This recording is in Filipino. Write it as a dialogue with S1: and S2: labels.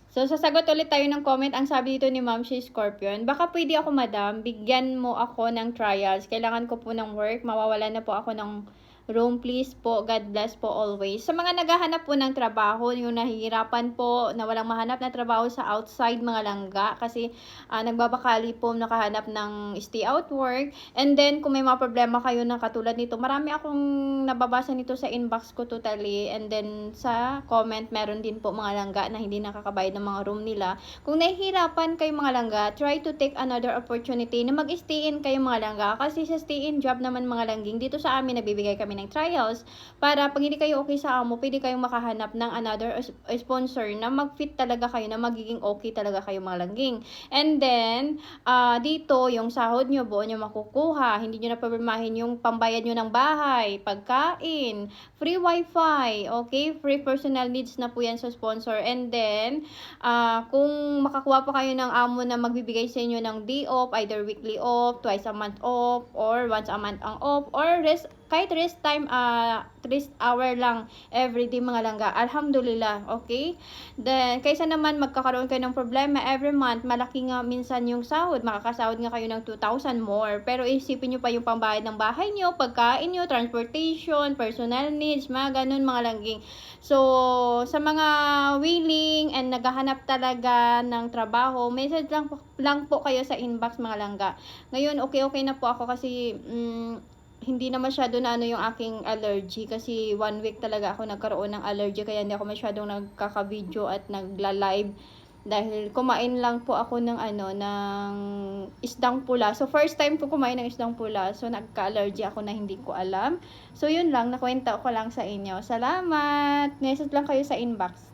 S1: So, sasagot ulit tayo ng comment. Ang sabi dito ni Ma'am si Scorpion, baka pwede ako madam, bigyan mo ako ng trials. Kailangan ko po ng work, mawawala na po ako ng room, please po. God bless po always. Sa mga naghahanap po ng trabaho, yung nahihirapan po na walang mahanap na trabaho sa outside mga langga kasi nagbabakali po nakahanap ng stay out work. And then, kung may mga problema kayo na katulad nito, marami akong nababasa nito sa inbox ko totally. And then, sa comment, meron din po mga langga na hindi nakakabayad ng mga room nila. Kung nahihirapan kayo mga langga, try to take another opportunity na mag-stay in kayo mga langga. Kasi sa stay in job naman mga langging, dito sa amin nagbibigay kami ng trials para pag hindi kayo okay sa amo, pwede kayong makahanap ng another sponsor na mag-fit talaga kayo, na magiging okay talaga kayo mga langging. And then, dito, yung sahod nyo, buo nyo makukuha. Hindi nyo na problemahin yung pambayad nyo ng bahay, pagkain, free wifi, okay? Free personal needs na po yan sa sponsor. And then, kung makakuha pa kayo ng amo na magbibigay sa inyo ng day off, either weekly off, twice a month off, or once a month ang off, or kahit rest time, rest hour lang everyday mga langga. Alhamdulillah, okay? Then, kaysa naman magkakaroon kayo ng problema every month, malaki nga minsan yung sahod, makakasahod nga kayo ng 2,000 more. Pero isipin nyo pa yung pambayad ng bahay nyo, pagkain nyo, transportation, personal needs, mga ganun mga langging. So, sa mga willing and naghahanap talaga ng trabaho, message lang po kayo sa inbox mga langga. Ngayon, okay na po ako kasi hindi na masyado na yung aking allergy kasi 1 week talaga ako nagkaroon ng allergy kaya hindi ako masyadong nagkaka-video at nagla-live dahil kumain lang po ako ng ng isdang pula. So first time ko kumain ng isdang pula. So nagka-allergy ako na hindi ko alam. So yun lang, nakwento ko lang sa inyo. Salamat. Message lang kayo sa inbox.